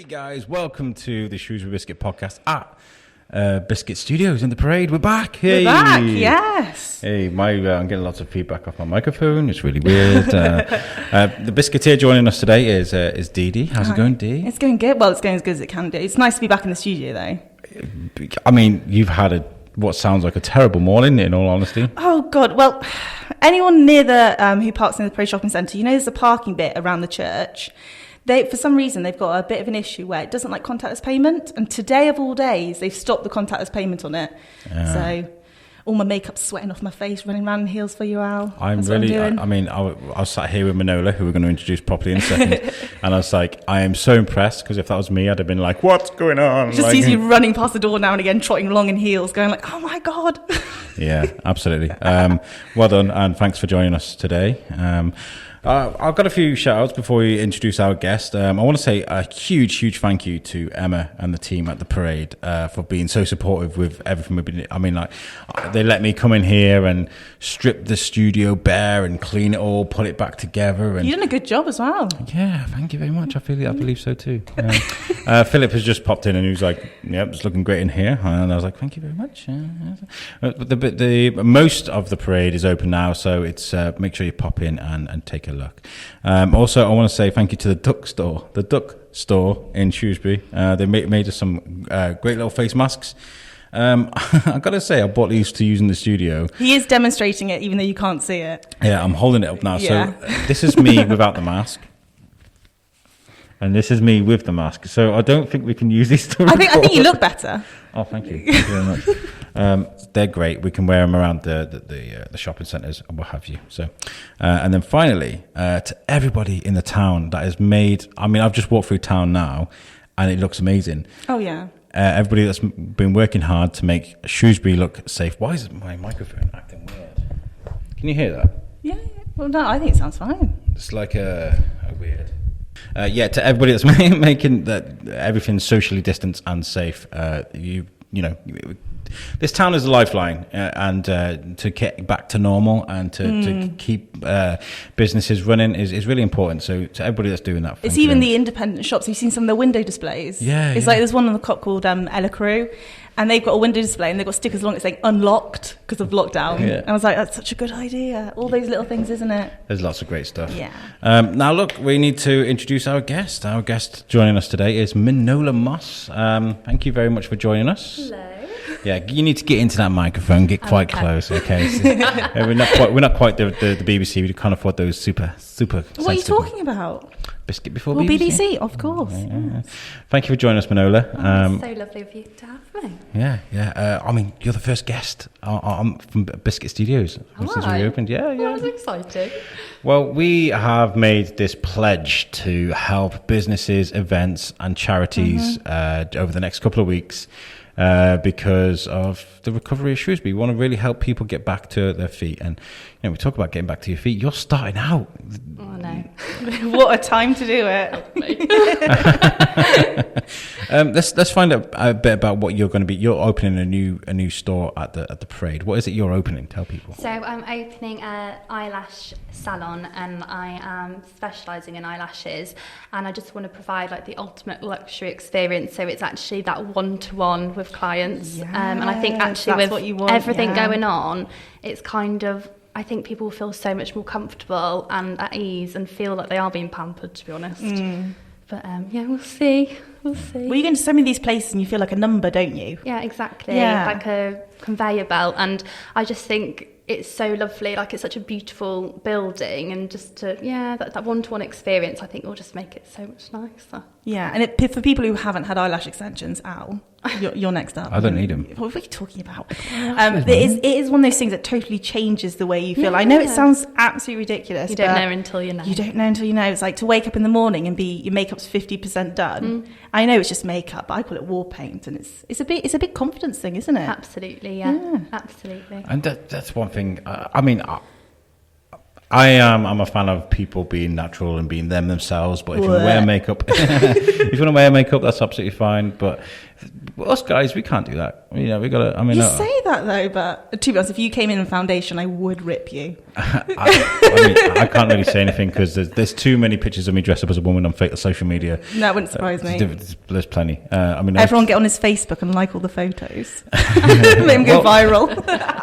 Guys, welcome to the Shrewsbury Biscuit podcast at Biscuit Studios in the Parade. We're back. Hey. We're back, yes. Hey, I'm getting lots of feedback off my microphone. It's really weird. The Biscuiteer joining us today is Deedee. How's it going, Dee? It's going good. Well, it's going as good as it can do. It's nice to be back in the studio, though. I mean, you've had what sounds like a terrible morning, in all honesty. Oh, God. Well, anyone near who parks near the Parade Shopping Centre, there's a parking bit around the church. For some reason, they've got a bit of an issue where it doesn't like contactless payment. And today of all days, they've stopped the contactless payment on it. So all my makeup's sweating off my face, running around in heels for you, Al. I was sat here with Minola, who we're going to introduce properly in a second. And I was like, I am so impressed, because if that was me, I'd have been like, what's going on? Just sees you running past the door now and again, trotting along in heels, going like, oh my God. Yeah, absolutely. Well done, and thanks for joining us today. I've got a few shout outs before we introduce our guest. I want to say a huge thank you to Emma and the team at the Parade for being so supportive with everything we've been. I mean, like, they let me come in here and strip the studio bare and clean it all, put it back together. And you've done a good job as well. Yeah, thank you very much. I believe so too. Philip has just popped in and he was like, "Yep, it's looking great in here." And I was like, "Thank you very much." The most of the Parade is open now, so it's make sure you pop in and take a look. Also, I want to say thank you to the Duck Store in Shrewsbury. They made us some great little face masks. I got to say, I bought these to use in the studio. He is demonstrating it, even though you can't see it. Yeah, I'm holding it up now. Yeah. So this is me without the mask. And this is me with the mask. So I don't think we can use these to record. I think you look better. Oh, thank you. Thank you very much. They're great. We can wear them around the shopping centres and what have you. So, and then finally, to everybody in the town that has made... I mean, I've just walked through town now and it looks amazing. Oh, yeah. Everybody that's been working hard to make Shrewsbury look safe. Why is my microphone acting weird? Can you hear that? Yeah. Well, no, I think it sounds fine. It's like a weird... to everybody that's making that everything socially distanced and safe, this town is a lifeline, and to get back to normal and to keep businesses running is really important. So to everybody that's doing that, it's even the independent shops. You've seen some of the window displays. Yeah, it's like there's one on the cop called Ella Crew. And they've got a window display and they've got stickers along it saying unlocked because of lockdown. Yeah. And I was like, that's such a good idea. All those little things, isn't it? There's lots of great stuff. Yeah. Now, look, we need to introduce our guest. Our guest joining us today is Minola Moss. Thank you very much for joining us. Hello. Yeah, you need to get into that microphone, get quite close, okay? So, we're not quite the BBC. We can't afford those super. What are you talking about? Biscuit before BBC, of course. Yeah. Thank you for joining us, Minola. It's so lovely of you to have me. Yeah. I mean, you're the first guest from Biscuit Studios since we opened. Yeah. That's exciting. Well, we have made this pledge to help businesses, events, and charities over the next couple of weeks. Because of the recovery of Shrewsbury. We want to really help people get back to their feet. And we talk about getting back to your feet. You're starting out. Oh, no. What a time to do it. Let's find out a bit about what you're going to be. You're opening a new store at the Parade. What is it you're opening? Tell people. So I'm opening an eyelash salon, and I am specialising in eyelashes, and I just want to provide like the ultimate luxury experience. So it's actually that one-to-one with clients, and I think actually with everything going on, it's kind of, I think people feel so much more comfortable and at ease and feel like they are being pampered, to be honest. But we'll see. Well, you go into so many of these places and you feel like a number, don't you? Yeah, exactly. Yeah. Like a conveyor belt. And I just think it's so lovely. Like, it's such a beautiful building, and just that one-to-one experience, I think, will just make it so much nicer. Yeah, and for people who haven't had eyelash extensions, Al, you're next up. I don't need them. What are you talking about? It is one of those things that totally changes the way you feel. Yeah. I know it sounds absolutely ridiculous. You don't know until you know. You don't know until you know. It's like to wake up in the morning and your makeup's 50% done. I know it's just makeup, but I call it war paint, and it's a big confidence thing, isn't it? Absolutely, yeah. Absolutely. And that's one thing. I mean, I'm a fan of people being natural and being themselves. But if you want to wear makeup, that's absolutely fine. But us guys, we can't do that. You know, we got to. I mean, you say that though, but to be honest, if you came in foundation, I would rip you. I can't really say anything because there's too many pictures of me dressed up as a woman on social media. That wouldn't surprise me. There's plenty. Everyone get on his Facebook and like all the photos. Let him go viral.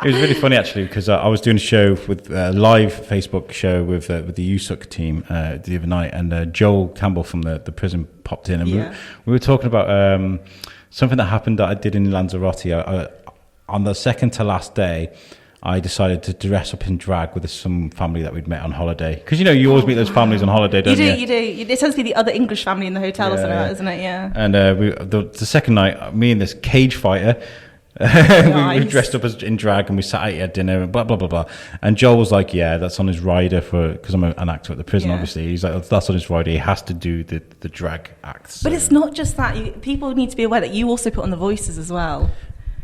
It was really funny actually because I was doing a show with a live Facebook show with the USUC team the other night, and Joel Campbell from the prison popped in, and we were talking about something that happened that I did in Lanzarote. On the second to last day, I decided to dress up in drag with some family that we'd met on holiday. Because, you know, you always meet those families on holiday, don't you? You do. It tends to be the other English family in the hotel or something like that, isn't it? Yeah. And the second night, me and this cage fighter, Nice. we dressed up in drag and we sat at dinner and blah, blah, blah, blah. And Joel was like, yeah, that's on his rider because I'm an actor at the prison, obviously. He's like, that's on his rider. He has to do the drag acts. But it's not just that. People need to be aware that you also put on the voices as well.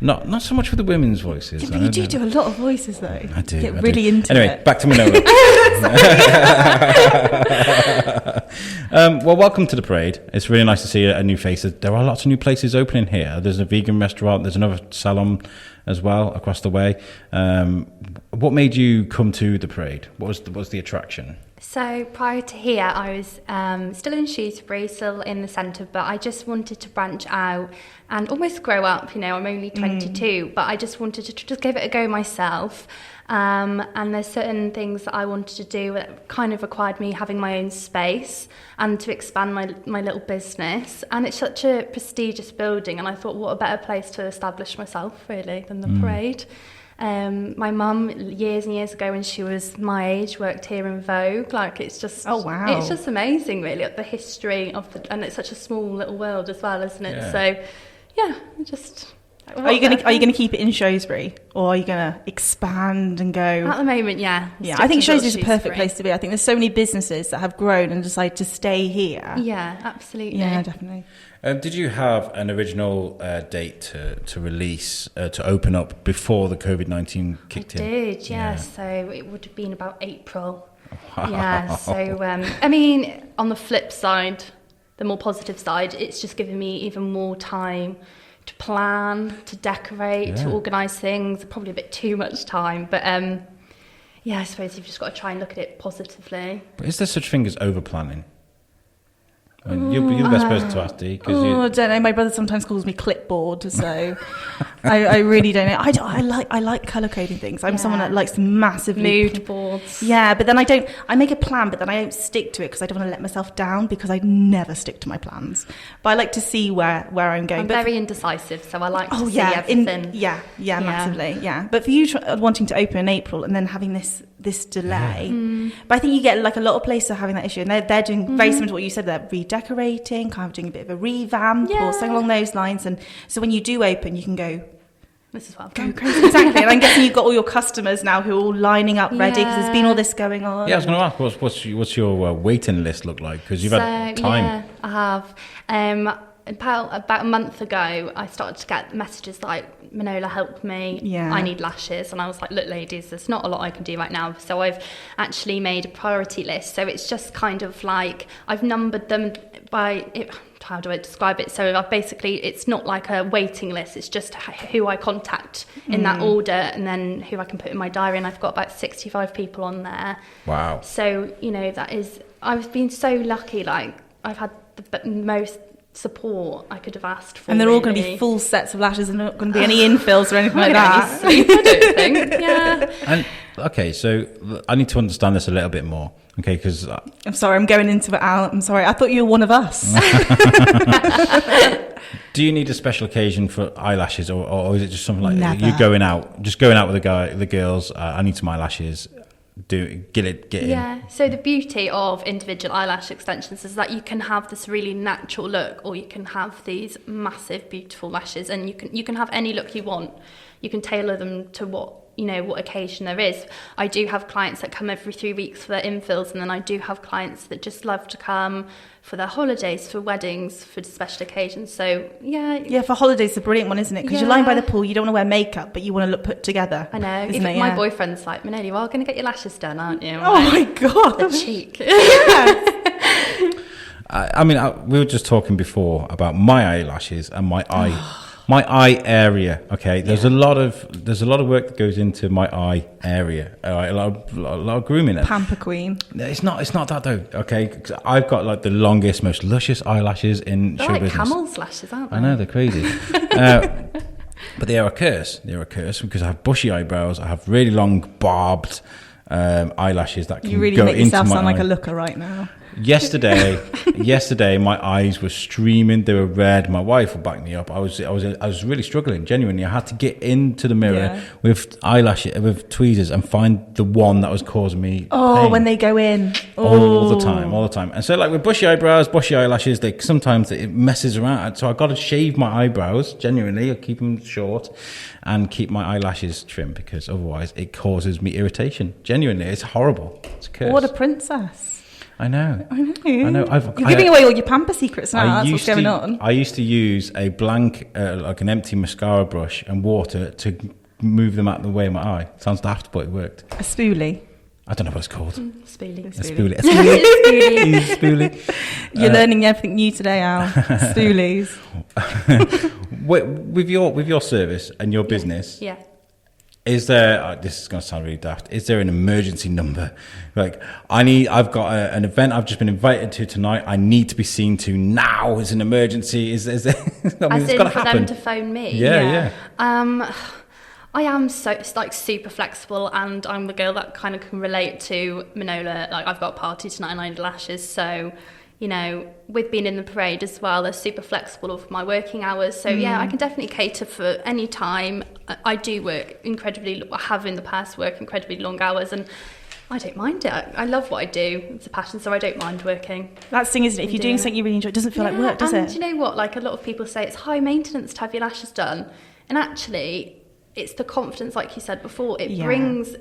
Not so much for the women's voices. Yeah, but you do a lot of voices, though. I do. Get really into it. Anyway, back to Minola. Well, welcome to the parade. It's really nice to see a new face. There are lots of new places opening here. There's a vegan restaurant. There's another salon as well across the way. What made you come to the parade? What was the attraction? So prior to here, I was still in Shrewsbury, still in the centre, but I just wanted to branch out and almost grow up. You know, I'm only 22, but I just wanted to just give it a go myself. And there's certain things that I wanted to do that kind of required me having my own space and to expand my little business. And it's such a prestigious building, and I thought, what a better place to establish myself, really, than the parade. My mum, years and years ago when she was my age, worked here in Vogue. Like, it's just, it's just amazing, really, the history of and it's such a small little world as well, isn't it? Yeah. So, yeah, just. Are you gonna keep it in Shrewsbury, or are you gonna expand and go? At the moment, yeah. I think Shrewsbury is a perfect place to be. I think there's so many businesses that have grown and decide to stay here. Yeah, absolutely. Yeah, definitely. Did you have an original date to release, to open up before the COVID-19 kicked in? I did, yeah. So it would have been about April. Wow. Yeah, so, I mean, on the flip side, the more positive side, it's just given me even more time to plan, to decorate, to organise things. Probably a bit too much time, but I suppose you've just got to try and look at it positively. But is there such thing as over-planning? I mean, you're the best person to ask, Dee. I don't know. My brother sometimes calls me clipboard, so I really don't know. I like colour coding things. I'm someone that likes massively mood boards. Yeah, but then I make a plan, but then I don't stick to it because I don't want to let myself down, because I never stick to my plans. But I like to see where I'm going. I'm very indecisive, so I like to see everything. Massively, yeah. But for you wanting to open in April and then having this delay, but I think you get like a lot of places are having that issue, and they're doing very similar to what you said. They're redecorating, kind of doing a bit of a revamp or something along those lines. And so when you do open, you can go, this is what I'm going crazy. Exactly. And I'm guessing you've got all your customers now who are all lining up ready because there's been all this going on. Yeah, I was going to ask, what's your waiting list look like? Because you've had time. Yeah, I have. About a month ago, I started to get messages like, Minola, help me, I need lashes. And I was like, look, ladies, there's not a lot I can do right now. So I've actually made a priority list. So it's just kind of like, I've numbered them how do I describe it? So it's not like a waiting list. It's just who I contact in that order, and then who I can put in my diary. And I've got about 65 people on there. Wow. So, I've been so lucky. Like, I've had the most support I could have asked for. And they're all going to be full sets of lashes, and not going to be any infills or anything like that. I don't think. Yeah. And okay, so I need to understand this a little bit more. Okay, because I'm sorry, I'm going into it, Al. I'm sorry, I thought you were one of us. Do you need a special occasion for eyelashes, or is it just something like you going out with the girls? I need some eyelashes. Get in. Yeah. So the beauty of individual eyelash extensions is that you can have this really natural look, or you can have these massive, beautiful lashes, and you can have any look you want. You can tailor them to what what occasion there is. I do have clients that come every 3 weeks for their infills, and then I do have clients that just love to come for their holidays, for weddings, for special occasions. So yeah, for holidays, it's a brilliant one, isn't it? Because you're lying by the pool, you don't want to wear makeup, but you want to look put together. I know. Even my boyfriend's like, Minola, you are going to get your lashes done, aren't you? My god, the cheek. I mean, we were just talking before about my eyelashes and my eye area. Okay, there's a lot of work that goes into my eye area. A lot of grooming. Pamper queen. It's not that though. Okay, 'cause I've got like the longest, most luscious eyelashes in show business. They're like camel's lashes, aren't they? I know, they're crazy. But they are a curse. They're a curse because I have bushy eyebrows. I have really long, barbed eyelashes that can go into my eye. You really make yourself sound like a looker right now. Yesterday, my eyes were streaming. They were red. My wife will back me up. I was really struggling. Genuinely, I had to get into the mirror with tweezers and find the one that was causing me pain. When they go in all the time. And so, like with bushy eyebrows, bushy eyelashes, sometimes it messes around. So I got to shave my eyebrows. Genuinely, I keep them short and keep my eyelashes trimmed because otherwise it causes me irritation. Genuinely, it's horrible. It's a curse. What a princess. I know. You're giving away all your pamper secrets now. That's what's going on. I used to use a blank, like an empty mascara brush and water to move them out of the way of my eye. Sounds daft, but it worked. A spoolie. I don't know what it's called. Spoolie. A spoolie. Spoolie. You're learning everything new today, Al. Spoolies. With your service and your business. Yeah. Is there? This is going to sound really daft. Is there an emergency number? Like I've got an event I've just been invited to tonight. I need to be seen to now. It's an emergency. Is there? It's got to happen. Them to phone me. Yeah. I am super flexible, and I'm the girl that kind of can relate to Minola. Like, I've got a party tonight and I need lashes, so. With being in the parade as well, they're super flexible with my working hours. So, I can definitely cater for any time. I do work I have in the past worked incredibly long hours, and I don't mind it. I love what I do. It's a passion, so I don't mind working. That's the thing, isn't it? If you're doing something you really enjoy, it doesn't feel like work, does it? And you know what? Like, a lot of people say it's high maintenance to have your lashes done. And actually, it's the confidence, like you said before. It brings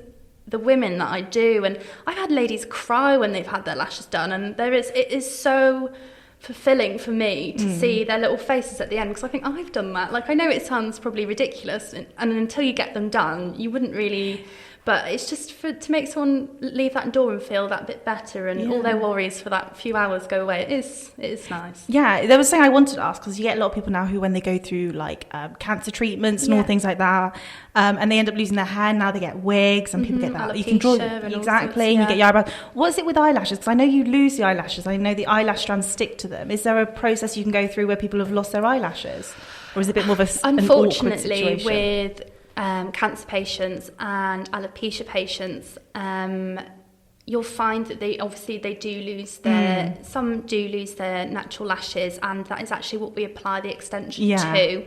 the women that I do, and I've had ladies cry when they've had their lashes done, and it is so fulfilling for me to see their little faces at the end, because I think I've done that. Like, I know it sounds probably ridiculous, and until you get them done, you wouldn't really. But it's just to make someone leave that door and feel that bit better, and all their worries for that few hours go away. It is nice. Yeah, there was something I wanted to ask, because you get a lot of people now who, when they go through like cancer treatments and all things like that, and they end up losing their hair, now they get wigs, and people get that. You can draw exactly, and you get your eyebrows. What is it with eyelashes? Because I know you lose the eyelashes. I know the eyelash strands stick to them. Is there a process you can go through where people have lost their eyelashes, or is it a bit more of an awkward situation? With cancer patients and alopecia patients, you'll find that they do lose some do lose their natural lashes, and that is actually what we apply the extension to.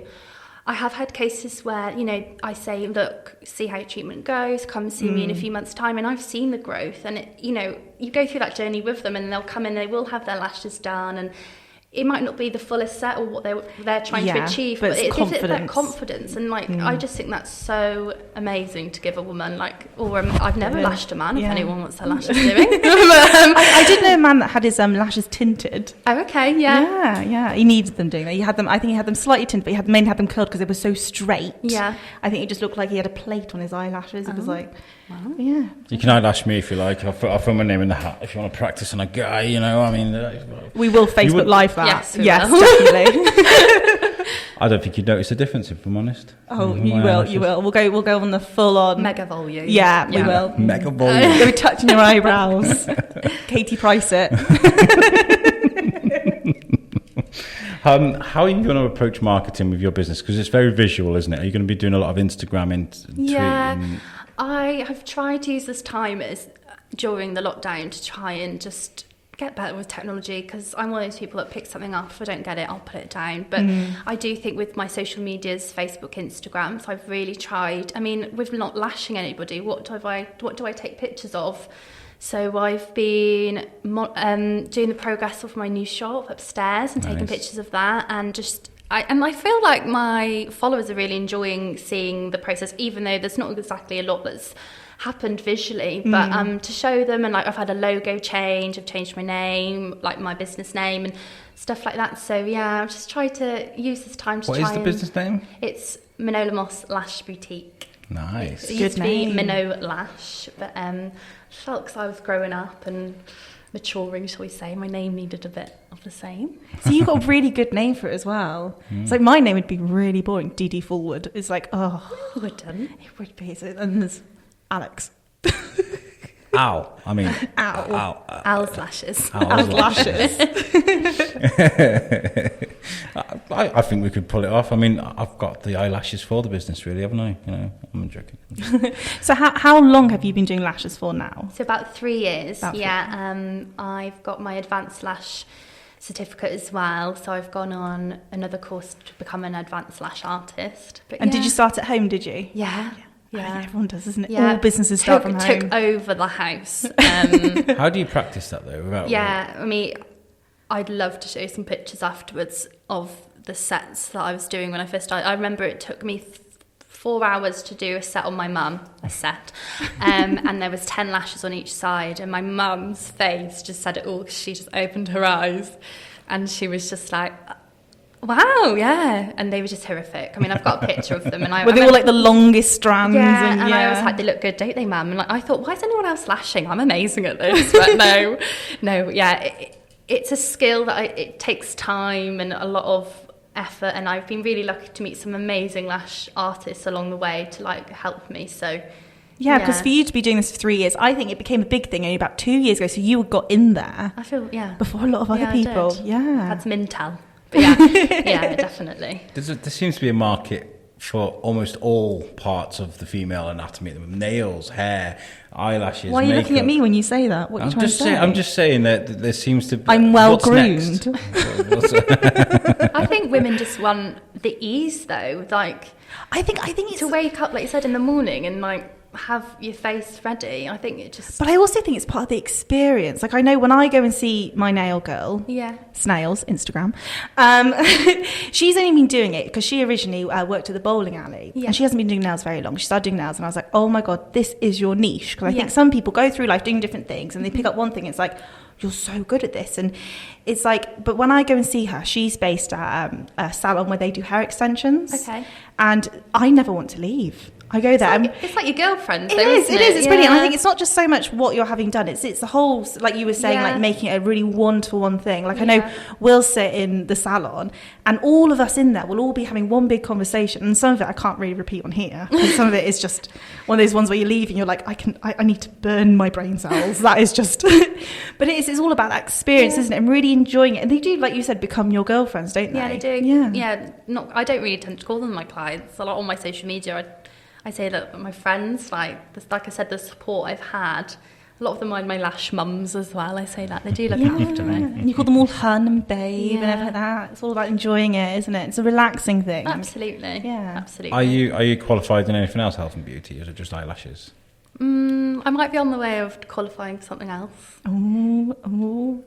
I have had cases where, I say, look, see how your treatment goes, come see me in a few months' time, and I've seen the growth, and you go through that journey with them, and they'll come in, they will have their lashes done, and it might not be the fullest set or what they're trying to achieve, but it gives it that confidence. And I just think that's so amazing to give a woman. I've never lashed a man. If anyone wants their lashes doing, I did know a man that had his lashes tinted. Oh, okay, yeah. He needed them doing that. I think he had them slightly tinted, but he mainly had them curled because they were so straight. Yeah, I think it just looked like he had a plate on his eyelashes. It was like, you can eyelash me if you like. I'll throw my name in the hat if you want to practice on a guy. I mean, we will Facebook Live that. Yes, definitely. I don't think you'd notice a difference, if I'm honest. Oh, you will. We'll go on the full on mega volume. Yeah, we will. Mega volume. Go touching your eyebrows. Katie Price it. How are you going to approach marketing with your business? Because it's very visual, isn't it? Are you going to be doing a lot of Instagram and tweeting? I have tried to use this time during the lockdown to try and just get better with technology, because I'm one of those people that picks something up. If I don't get it, I'll put it down. But I do think with my social medias, Facebook, Instagram, so I've really tried. I mean, with not lashing anybody, what do I take pictures of? So I've been doing the progress of my new shop upstairs and taking pictures of that, and just I feel like my followers are really enjoying seeing the process, even though there's not exactly a lot that's happened visually, but to show them, and like I've had a logo change, I've changed my name, like my business name and stuff like that. So yeah, I've just tried to use this time to What is the business name? It's Minola Moss Lash Boutique. Nice. It used to be Minnow Lash, but I felt because I was growing up and maturing, shall we say, my name needed a bit of the same. So you've got a really good name for it as well. It's like my name would be really boring. Deedee Fullwood. It's like, It wouldn't. it would be. So, and there's Alex. Ow. I mean, Ow. ow. Owl's lashes. Owl's lashes. I think we could pull it off. I mean, I've got the eyelashes for the business, really, haven't I? You know, I'm joking. So how long have you been doing lashes for now? So about 3 years. About 3 I've got my advanced lash certificate as well. So I've gone on another course to become an advanced lash artist. But And did you start at home, did you? Yeah. I mean, everyone does, isn't it? Yeah. All businesses start from home. Took over the house. How do you practice that, though? Without I mean, I'd love to show you some pictures afterwards of the sets that I was doing when I first started. I remember it took me 4 hours to do a set on my mum, a set. And there was 10 lashes on each side. And my mum's face just said it all. She just opened her eyes and she was just like, wow, yeah. And they were just horrific. I mean, I've got a picture of them. And Were they all like the longest strands? Yeah, and I was like, they look good, don't they, mum? And like, I thought, why is anyone else lashing? I'm amazing at this. But no, yeah. It's a skill that it takes time and a lot of effort. And I've been really lucky to meet some amazing lash artists along the way to like help me. So yeah, because for you to be doing this for 3 years, I think it became a big thing only about 2 years ago. So you got in there. I feel, before a lot of other people. I did. Yeah. Had some intel. But yeah, definitely. There seems to be a market for almost all parts of the female anatomy: nails, hair, eyelashes. Why are you makeup. looking at me when you say that? What are you trying to say? I'm just saying that there seems to be. I'm well what's groomed. Next? I think women just want the ease, though. Like, I think it's to wake up, like you said, in the morning and like have your face ready. I think it just. But I also think it's part of the experience. Like I know when I go and see my nail girl, Snails, Instagram, she's only been doing it because she originally worked at the bowling alley and she hasn't been doing nails very long. She started doing nails and I was like, oh my God, this is your niche. Because I think some people go through life doing different things and they pick up one thing. It's like, you're so good at this. And it's like, but when I go and see her, she's based at a salon where they do hair extensions. Okay. And I never want to leave. I go there. It's like your girlfriend, though, It is. It's brilliant. I think it's not just so much what you're having done. It's the whole, like you were saying, like making it a really one-to-one thing. Like I know we'll sit in the salon and all of us in there will all be having one big conversation. And some of it I can't really repeat on here. Because some of it is just one of those ones where you leave and you're like, I need to burn my brain cells. That is just, but it's all about that experience, isn't it? And really enjoying it. And they do, like you said, become your girlfriends, don't they? Yeah, they do. Yeah. I don't really tend to call them my clients. A lot on my social media, I say that my friends, like I said, the support I've had, a lot of them are my lash mums as well. I say that. They do look after me. And you call them all hun and babe and everything like that. It's all about enjoying it, isn't it? It's a relaxing thing. Absolutely. Yeah. Absolutely. Are you qualified in anything else, health and beauty, or is it just eyelashes? I might be on the way of qualifying for something else. Oh.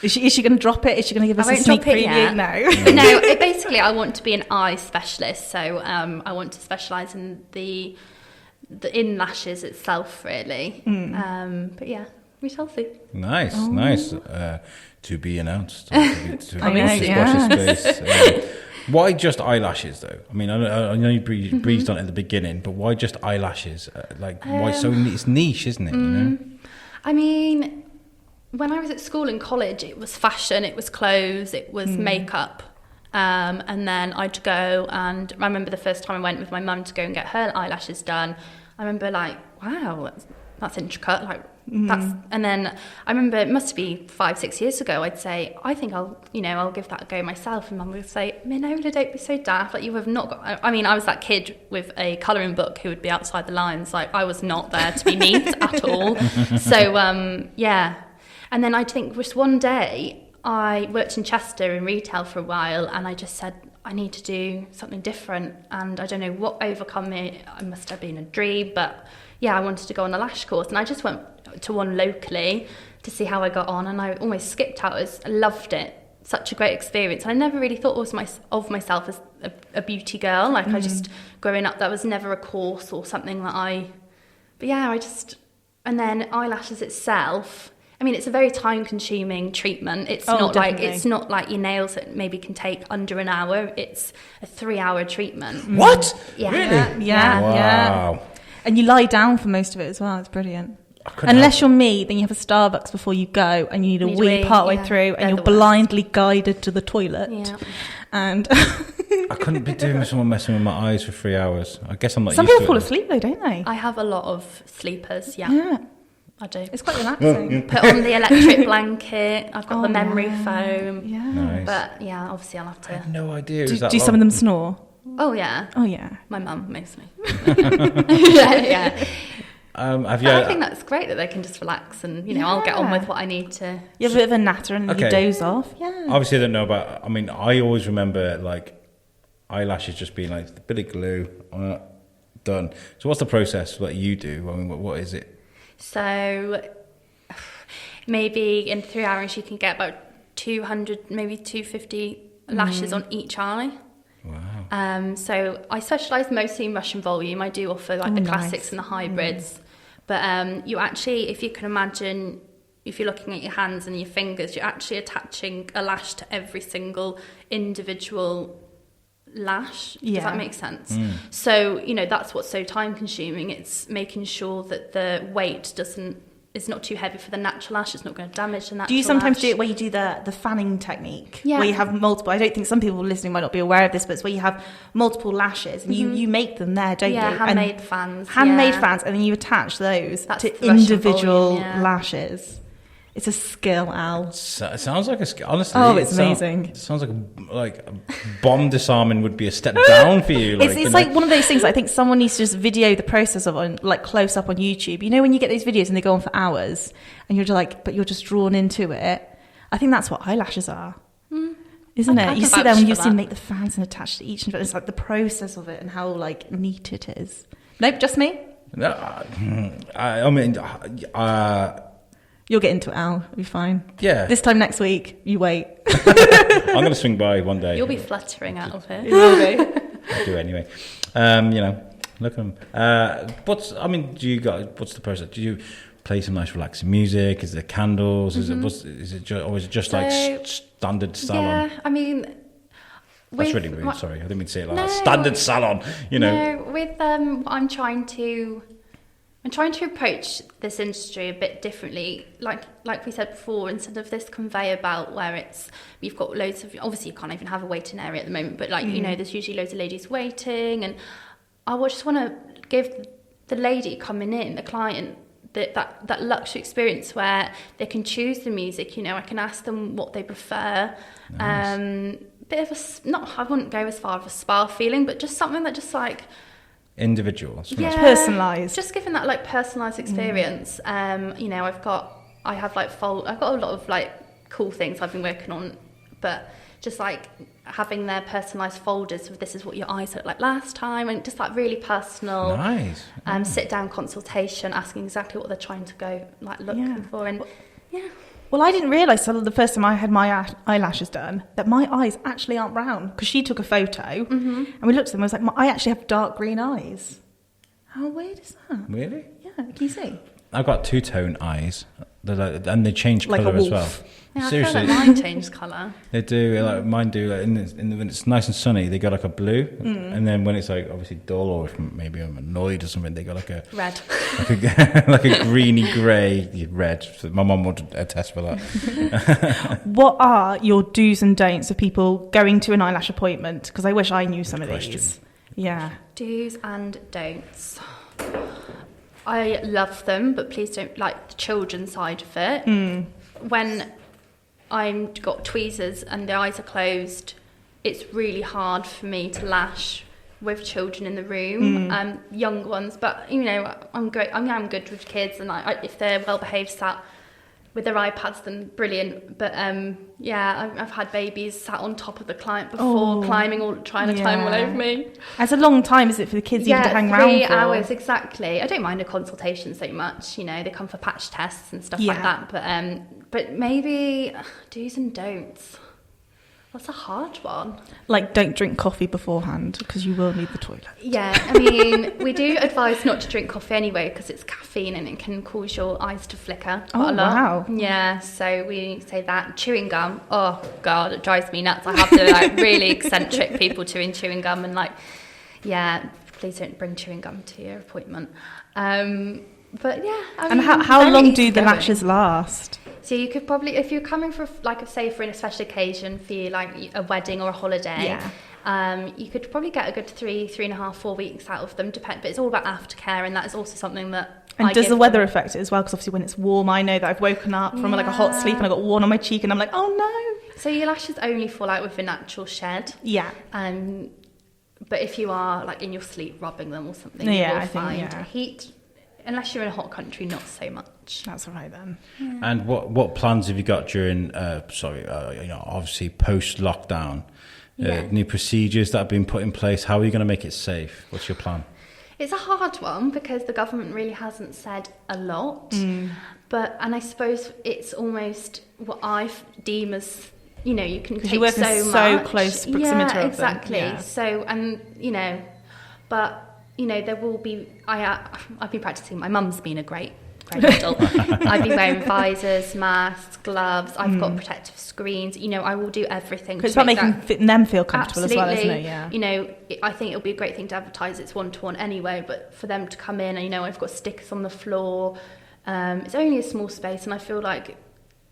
Is she going to drop it? Is she going to give us a sneak preview? No. Basically, I want to be an eye specialist. So I want to specialise in the in lashes itself, really. But yeah, we shall see. Nice. To be announced. To I know, watch this space. Why just eyelashes, though? I mean, I know you breezed on it at the beginning, but why just eyelashes? Why so? It's niche, isn't it? You know. I mean, when I was at school and college, it was fashion, it was clothes, it was makeup. And then I'd go, and I remember the first time I went with my mum to go and get her eyelashes done. I remember like, wow, that's intricate. Like that's, and then I remember it must be 5-6 years ago. I'd say, I think I'll give that a go myself. And Mum would say, Minola, don't be so daft. Like you have not got. I mean, I was that kid with a colouring book who would be outside the lines. Like I was not there to be neat at all. So yeah. And then I think just one day, I worked in Chester in retail for a while, and I just said, I need to do something different. And I don't know what overcome me. I must have been a dream, but yeah, I wanted to go on a lash course. And I just went to one locally to see how I got on, and I almost skipped out. I loved it. such a great experience. And I never really thought of myself as a beauty girl. Like I just, growing up, that was never a course or something that and then eyelashes itself, I mean, it's a very time-consuming treatment. It's not like your nails that maybe can take under an hour. It's a 3-hour treatment. What? Yeah. Really? Yeah. Wow. Yeah. And you lie down for most of it as well. It's brilliant. Unless you're me, then you have a Starbucks before you go, and you need a wee partway through, and you're blindly guided to the toilet. Yeah. And I couldn't be doing with someone messing with my eyes for 3 hours. I guess I'm not some used people to fall it. asleep though, don't they? I have a lot of sleepers, Yeah. I do. It's quite relaxing. Put on the electric blanket. I've got the memory foam. Yeah. Nice. But yeah, obviously I'll have I to. had no idea. Do some of them snore? Oh yeah. Oh yeah. My mum mostly. yeah. Have you? I think that's great that they can just relax and I'll get on with what I need to. You have a bit of a natter and you doze off. Yeah. Obviously, I don't know about. I mean, I always remember like eyelashes just being like a bit of glue, done. So, what's the process that you do? I mean, what is it? So, maybe in 3 hours you can get about 200, maybe 250 lashes on each eye. Wow. So I specialise mostly in Russian volume. I do offer like the classics and the hybrids. But you actually, if you can imagine, if you're looking at your hands and your fingers, you're actually attaching a lash to every single individual lash. Does that make sense? So, that's what's so time consuming. It's making sure that the weight it's not too heavy for the natural lash. It's not going to damage the natural lash. Do you sometimes do it where you do the fanning technique? Yeah. Where you have multiple, I don't think some people listening might not be aware of this, but it's where you have multiple lashes and you make them there, don't you? Yeah, handmade fans. Handmade fans, and then you attach those That's to the Russian individual volume, lashes. It's a skill, Al. It sounds like a skill. Honestly, it's amazing. It sounds like a bomb disarming would be a step down for you. It's like one of those things I think someone needs to just video the process of on like close up on YouTube. You know when you get those videos and they go on for hours and you're just like, but you're just drawn into it. I think that's what eyelashes are, isn't it? You sit there and you see them make the fans and attach to each, and it's like the process of it and how like neat it is. Nope, just me. No, I mean. You'll get into it, Al. It'll be fine. Yeah. This time next week, you wait. I'm going to swing by one day. You'll be fluttering out of it. You will be. I do anyway. Look at them. What's the process? Do you play some nice relaxing music? Is there candles? Is it just like standard salon? Yeah, I mean. That's really weird. Sorry, I didn't mean to say it like that. Standard salon. No, with I'm trying to approach this industry a bit differently. Like we said before, instead of this conveyor belt where you've got loads of, obviously you can't even have a waiting area at the moment, but there's usually loads of ladies waiting, and I just want to give the lady coming in, the client, that luxury experience where they can choose the music. I can ask them what they prefer. Nice. Bit of I wouldn't go as far as a spa feeling, but just something that just like individual, personalised, just giving that like personalised experience. I've got a lot of like cool things I've been working on, but just like having their personalised folders of this is what your eyes looked like last time, and just like really personal. Nice. Sit down consultation, asking exactly what they're trying to go like looking for, and Well, I didn't realise the first time I had my eyelashes done that my eyes actually aren't brown, because she took a photo and we looked at them and I was like, I actually have dark green eyes. How weird is that? Really? Yeah, can you see? I've got two-tone eyes, and they change Like colour a as well. wolf. Yeah, Seriously, I feel like mine changes colour. They do. Like mine do. Like when it's nice and sunny, they go like a blue, and then when it's like obviously dull, or if maybe I'm annoyed or something, they go like a red, like a greeny grey red. So my mum would attest for that. What are your do's and don'ts of people going to an eyelash appointment? Because I wish I knew some of these. Yeah. Do's and don'ts. I love them, but please don't like the children's side of it. When I've got tweezers and the eyes are closed, it's really hard for me to lash with children in the room, young ones. But I'm great. I am good with kids, and if they're well behaved, sat with their iPads, then brilliant. But I've had babies sat on top of the client before, trying to climb all over me. It's a long time, is it, for the kids even to hang around? 3 hours exactly. I don't mind a consultation so much. They come for patch tests and stuff like that. But maybe do's and don'ts. That's a hard one. Like, don't drink coffee beforehand because you will need the toilet. Yeah, I mean, we do advise not to drink coffee anyway because it's caffeine and it can cause your eyes to flicker quite a lot. Wow. Yeah, so we say that. Chewing gum, oh God, it drives me nuts. I have to like really eccentric people chewing gum and like, yeah, please don't bring chewing gum to your appointment. But yeah. I mean, how long do the easygoing. lashes last? So you could probably, if you're coming for, like, say, for a special occasion, for like a wedding or a holiday, you could probably get a good 3.5, 4 weeks out of them. But it's all about aftercare, and that is also something that. And does the weather affect it as well? Because obviously when it's warm, I know that I've woken up from like a hot sleep and I got one on my cheek, and I'm like, oh no. So your lashes only fall out with a natural shed. Yeah. But if you are like in your sleep rubbing them or something, you will find heat. Unless you're in a hot country, not so much. That's all right then. Yeah. And what plans have you got during, obviously post-lockdown? New procedures that have been put in place. How are you going to make it safe? What's your plan? It's a hard one because the government really hasn't said a lot. And I suppose it's almost what I deem as, you can take you so much. So close proximity of exactly. them. Yeah. So, there will be. I've been practicing. My mum's been a great model. I've been wearing visors, masks, gloves. I've got protective screens. I will do everything. Because it's about making them feel comfortable as well, isn't it? Yeah. I think it'll be a great thing to advertise. It's 1-to-1 anyway, but for them to come in, and I've got stickers on the floor. It's only a small space, and I feel like.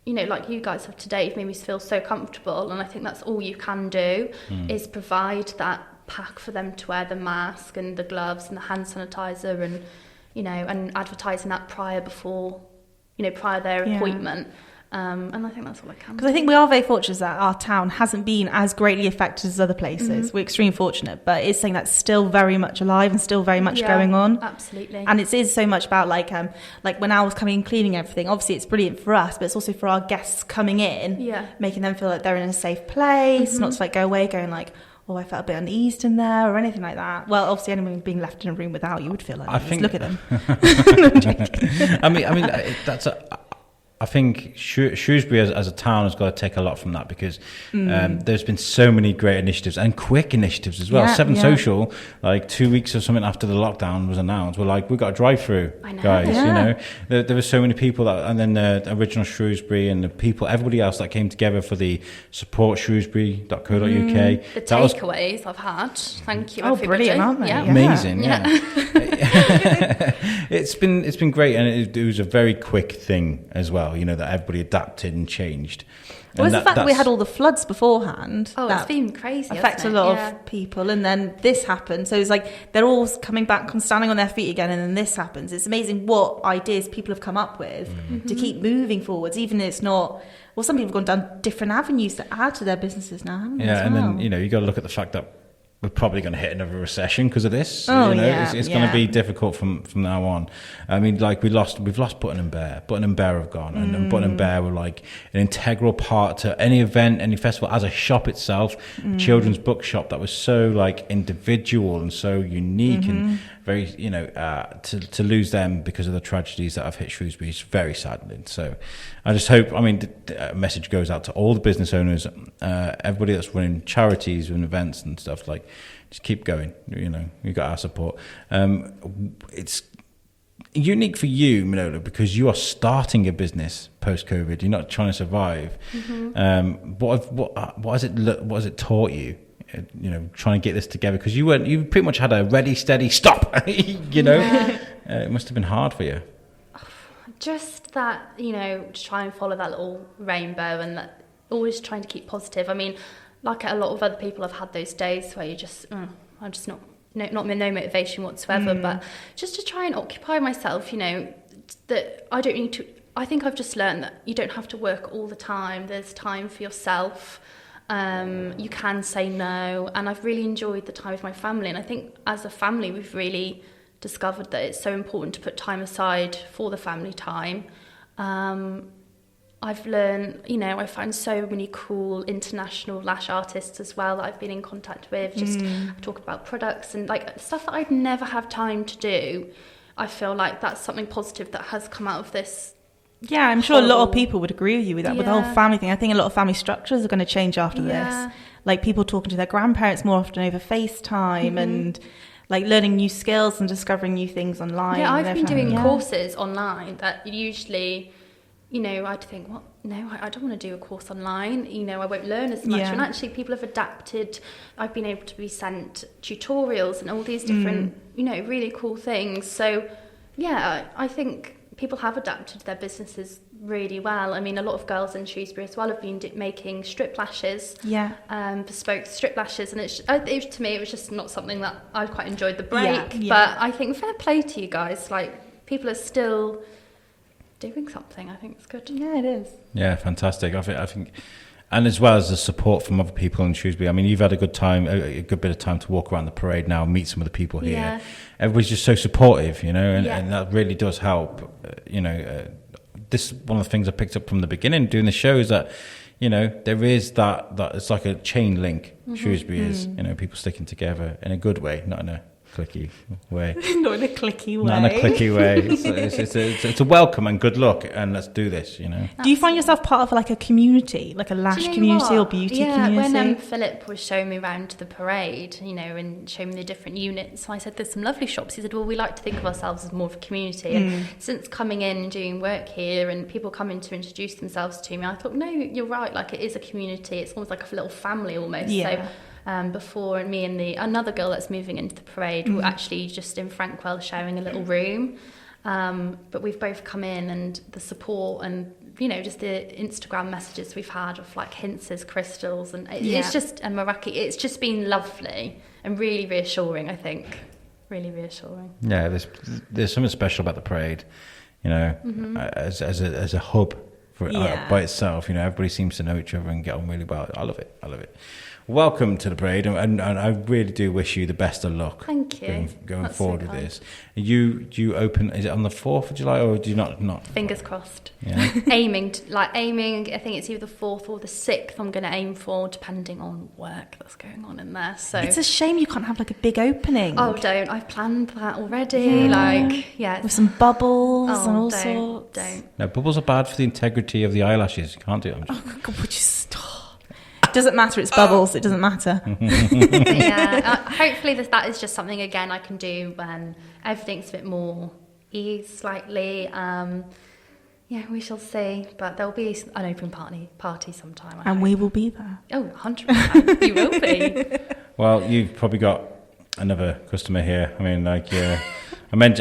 Like you guys have today, you've made me feel so comfortable, and I think that's all you can do is provide that pack for them to wear the mask and the gloves and the hand sanitizer and and advertising that prior their appointment. And I think that's all I can do. Because I think we are very fortunate that our town hasn't been as greatly affected as other places. We're extremely fortunate, but it's something that's still very much alive and still very much going on. Absolutely. And it is so much about like when I was coming and cleaning everything, obviously it's brilliant for us, but it's also for our guests coming in, making them feel like they're in a safe place, not to like go away going like, oh, I felt a bit uneased in there or anything like that. Well, obviously anyone being left in a room without you would feel like that. Just look at them. I think Shrewsbury as a town has got to take a lot from that because there's been so many great initiatives and quick initiatives as well. Seven Social, like 2 weeks or something after the lockdown was announced, we're like, we've got a drive-through, guys. There were so many people and then the original Shrewsbury and the people, everybody else that came together for the support Shrewsbury.co.uk. The takeaways I've had. Thank you, everybody. Brilliant, aren't they? Yeah. Amazing, It's been great, and it was a very quick thing as well. That everybody adapted and changed. Well, it's the fact that we had all the floods beforehand. Oh, it's been crazy. Affected a lot of people, and then this happened. So it's like they're all coming back, standing on their feet again, and then this happens. It's amazing what ideas people have come up with to keep moving forwards, even if it's not. Well, some people have gone down different avenues to add to their businesses now. Haven't they, as well? And then you got to look at the fact that we're probably going to hit another recession because of this. It's going to be difficult from now on. I mean, like we've lost Button and Bear. Button and Bear have gone, and Button and Bear were like an integral part to any event, any festival, as a shop itself, a children's bookshop that was so like individual and so unique and very, to lose them because of the tragedies that have hit Shrewsbury is very saddening. So I just hope, the message goes out to all the business owners, everybody that's running charities and events and stuff, like, just keep going. You got our support. It's unique for you, Minola, because you are starting a business post-COVID. You're not trying to survive. What has it taught you? Trying to get this together, because you pretty much had a ready, steady, stop. It must have been hard for you. Just that, to try and follow that little rainbow and that always trying to keep positive. I mean, like a lot of other people have had those days where you just, I'm just no motivation whatsoever, but just to try and occupy myself, that I don't need to. I think I've just learned that you don't have to work all the time. There's time for yourself. You can say no, and I've really enjoyed the time with my family, and I think as a family we've really discovered that it's so important to put time aside for the family time. I've learned, I find so many cool international lash artists as well that I've been in contact with, just talking about products and like stuff that I'd never have time to do. I feel like that's something positive that has come out of this Yeah, I'm sure a lot of people would agree with you with that, with the whole family thing. I think a lot of family structures are going to change after this. Like people talking to their grandparents more often over FaceTime and like learning new skills and discovering new things online. Yeah, I've been doing courses online that usually, you know, I'd think, well, no, I don't want to do a course online. You know, I won't learn as much. Yeah. And actually people have adapted. I've been able to be sent tutorials and all these different, you know, really cool things. So, yeah, I think people have adapted their businesses really well. I mean, a lot of girls in Shrewsbury as well have been making strip lashes, bespoke strip lashes, and to me it was just not something that I quite enjoyed the break. But I think fair play to you guys. Like, people are still doing something. I think it's good. Yeah, it is. Yeah, fantastic. I think, and as well as the support from other people in Shrewsbury. I mean, you've had a good time, a good bit of time to walk around the parade now, meet some of the people here. Yeah. Everybody's just so supportive, you know, and that really does help. This is one of the things I picked up from the beginning doing the show is that, you know, there is that it's like a chain link. Shrewsbury is, you know, people sticking together in a good way, not in a clicky way. Not in a clicky way. Not in a clicky way. It's a welcome and good luck, and let's do this, you know. Do you find yourself part of like a community, like a lash community or beauty community? Yeah, when Philip was showing me around the parade, you know, and showing me the different units, I said, there's some lovely shops. He said, well, we like to think of ourselves as more of a community. And since coming in and doing work here and people coming to introduce themselves to me, I thought, no, you're right, like it is a community. It's almost like a little family almost. Yeah. So before me and another girl that's moving into the parade were actually just in Frankwell sharing a little room, but we've both come in, and the support and, you know, just the Instagram messages we've had of like hints, crystals, and it's just a miracle. It's just been lovely and really reassuring. I think really reassuring. Yeah, there's something special about the parade, you know, as a hub for by itself. You know, everybody seems to know each other and get on really well. I love it. Welcome to the parade, and I really do wish you the best of luck. Thank you. Going forward with this. Do you open? Is it on the 4th of July, or do you not? Fingers crossed. Yeah. aiming. I think it's either the 4th or the 6th. I'm going to aim for, depending on work that's going on in there. So it's a shame you can't have like a big opening. Oh, don't! I've planned that already. With some bubbles and all sorts. Don't. No, bubbles are bad for the integrity of the eyelashes. You can't do them. Oh God, would you stop? It doesn't matter, it's bubbles, it doesn't matter. Hopefully that is just something, again, I can do when everything's a bit more eased slightly. We shall see, but there'll be an open party sometime. And we will be there. Oh, 100%, you will be. Well, you've probably got another customer here. I mean, like, I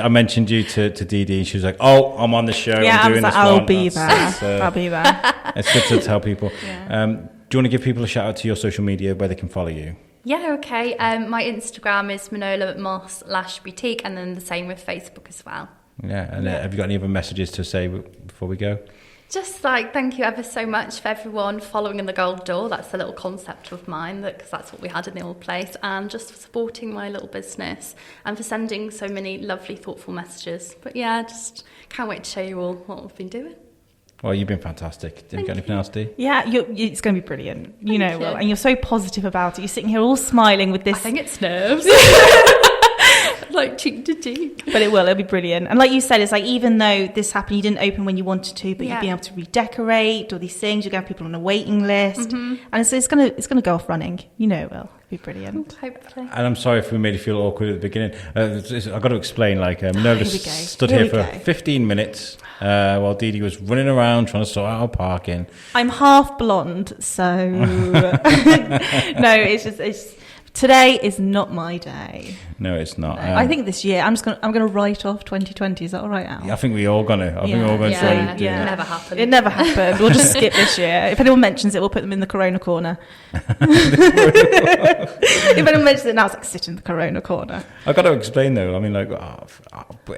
mentioned you to Deedee, and she was like, "Oh, I'm on the show. Yeah, I'm doing this one." I'll be there. I'll be there. It's good to tell people. Yeah. Do you want to give people a shout out to your social media where they can follow you? Yeah, okay. My Instagram is Minola Moss Lash Boutique, and then the same with Facebook as well. Yeah, and have you got any other messages to say before we go? Just like, thank you ever so much for everyone following in the gold door. That's a little concept of mine, because that's what we had in the old place, and just for supporting my little business and for sending so many lovely, thoughtful messages. But yeah, just can't wait to show you all what we've been doing. Well, you've been fantastic. Did you got anything else, Dee? Yeah, it's going to be brilliant. You know, Will, and you're so positive about it. You're sitting here all smiling with this. I think it's nerves. Like cheek to cheek. But it'll be brilliant. And like you said, it's like, even though this happened, you didn't open when you wanted to, but you've been able to redecorate all these things. You're going to have people on a waiting list. And it's going to go off running. You know it will. It'll be brilliant. Hopefully. And I'm sorry if we made you feel awkward at the beginning. I've got to explain, like, Minola stood here for 15 minutes while Deedee was running around trying to sort out our parking. I'm half blonde, so no, it's today is not my day. No, it's not. No, I think this year I'm gonna write off 2020. Is that all right, Al? Yeah, I think we're all gonna. I think we're all gonna say it never happened. It never happened. We'll just skip this year. If anyone mentions it, we'll put them in the Corona corner. If anyone mentions it now, it's like, sit in the Corona corner. I've got to explain though. I mean, like,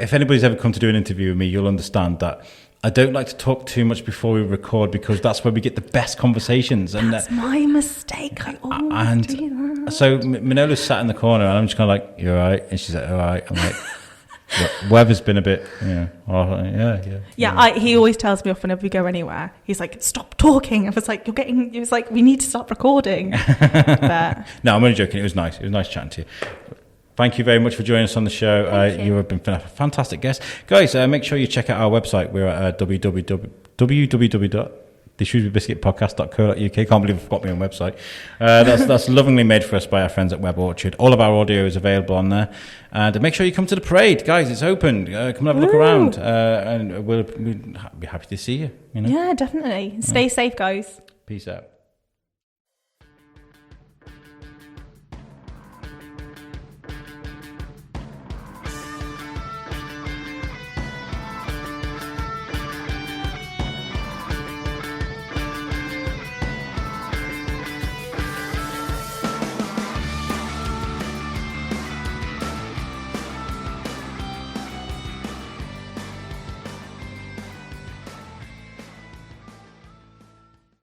if anybody's ever come to do an interview with me, you'll understand that I don't like to talk too much before we record, because that's where we get the best conversations. And that's my mistake. I always do that. So Minola's sat in the corner, and I'm just kind of like, "You all right?" And she's like, "All right." I'm like, weather's been a bit, He always tells me off whenever we go anywhere. He's like, "Stop talking." I was like, He was like, "We need to stop recording." But no, I'm only joking. It was nice. It was nice chatting to you. Thank you very much for joining us on the show. You have been a fantastic guest. Guys, make sure you check out our website. We're at www.theshrewsburybiscuitpodcast.co.uk. Can't believe I forgot my own website. That's lovingly made for us by our friends at Web Orchard. All of our audio is available on there. And make sure you come to the parade. Guys, it's open. Come and have a look around. And we'll be happy to see you. Yeah, definitely. Stay safe, guys. Peace out.